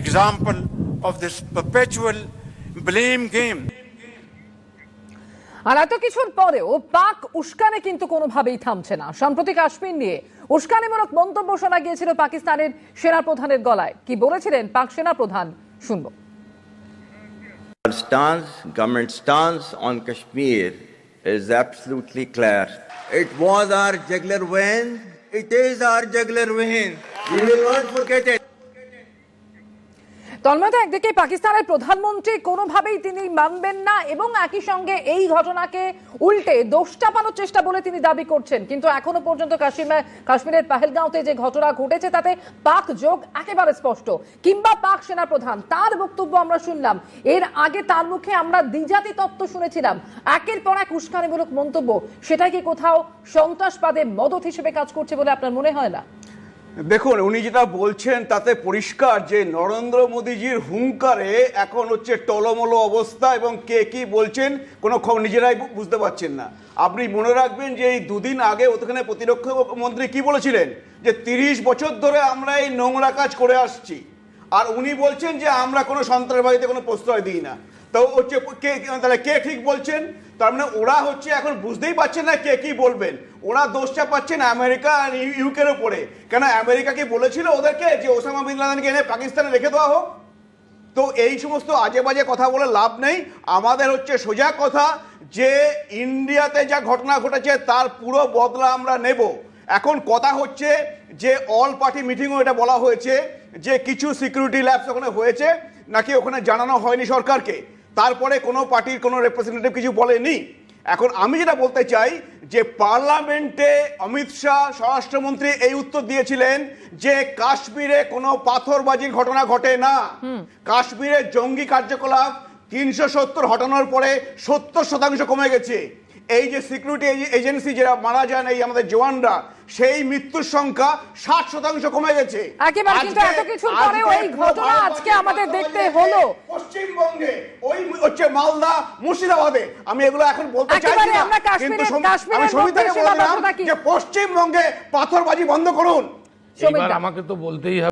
example of this perpetual blame game. আর এত কিছুর পরেও পাক উস্কানি কিন্তু কোনোভাবেই থামছে না। সম্প্রতি কাশ্মীর নিয়ে উস্কানিমূলক মন্তব্য শোনা গিয়েছিল পাকিস্তানের সেনাপ্রধানের গলায়। কি বলেছিলেন পাক সেনাপ্রধান, শুনবো। Government stance on Kashmir is absolutely clear. It was our jugular vein. It is our jugular vein. We will not forget it. তন্ময়তা, একদিকে পাকিস্তানের প্রধানমন্ত্রী কোনোভাবেই তিনি মানবেন না এবং একই সঙ্গে এই ঘটনাকে উল্টে দোষ চাপানোর চেষ্টা বলে তিনি দাবি করছেন, কিন্তু এখনো পর্যন্ত কাশ্মীরের পাহেলগাঁওতে যে ঘটনা ঘটেছে তাতে পাক যোগ একেবারে স্পষ্ট। কিংবা পাক সেনাপ্রধান তার বক্তব্য আমরা শুনলাম, এর আগে তার মুখে আমরা দ্বিজাতি তত্ত্ব শুনেছিলাম। একের পর এক উস্কানিমূলক মন্তব্য, সেটা কি কোথাও সন্ত্রাসবাদের মদত হিসেবে কাজ করছে বলে আপনার মনে হয় না? দেখুন, উনি যেটা বলছেন তাতে পরিষ্কার যে নরেন্দ্র মোদীজির হুঙ্কারে এখন হচ্ছে টলমলো অবস্থা এবং কে কি বলছেন কোনো নিজেরাই বুঝতে পারছেন না। আপনি মনে রাখবেন যে এই দুদিন আগে ওখানে প্রতিরক্ষা মন্ত্রী কি বলেছিলেন, যে 30 বছর ধরে আমরা এই নোংরা কাজ করে আসছি, আর উনি বলছেন যে আমরা কোনো সন্ত্রাসবাদীতে কোনো প্রশ্রয় দিই না। তো হচ্ছে তাহলে কে ঠিক বলছেন? তার মানে ওরা হচ্ছে এখন বুঝতেই পারছেন না কে কি বলবেন। ওরা দোষ চাপাচ্ছেন আমেরিকা আর ইউকের উপরে। কেন আমেরিকা কি বলেছিল ওদেরকে যে ওসামা বিন লাদেনকে এনে পাকিস্তানে রেখে দেওয়া হোক? তো এই সমস্ত আজে বাজে কথা বলে লাভ নেই। আমাদের হচ্ছে সোজা কথা যে ইন্ডিয়াতে যা ঘটনা ঘটেছে তার পুরো বদলা আমরা নেব। এখন কথা হচ্ছে যে অল পার্টি মিটিংও এটা বলা হয়েছে যে কিছু সিকিউরিটি ল্যাবস ওখানে হয়েছে নাকি ওখানে জানানো হয়নি সরকারকে, তারপরে কোনো পার্টির কোনো রিপ্রেজেন্টেটিভ কিছু বলেনি। এখন আমি যেটা বলতে চাই যে পার্লামেন্টে অমিত শাহ স্বরাষ্ট্রমন্ত্রী এই উত্তর দিয়েছিলেন যে কাশ্মীরে কোনো পাথরবাজির ঘটনা ঘটে না। কাশ্মীরে জঙ্গি কার্যকলাপ 370 হটানোর পরে 70% কমে গেছে। এই যে সিকিউরিটি এজেন্সি যারা মারা যান এই আমাদের জওয়ানরা, সেই মৃত্যুর সংখ্যা 60% কমে গেছে। একেবারে, কিন্তু এত কিছুর পরেও এই ঘটনা আজকে আমাদের দেখতে হলো পশ্চিমবঙ্গে, ওই হচ্ছে মালদা, মুর্শিদাবাদে। আমি এগুলো এখন বলতে চাইছি না, কিন্তু আমি সমিতিকে বললাম যে পশ্চিমবঙ্গে পাথরবাজি বন্ধ করুন। এবার আমাকে তো বলতেই হবে।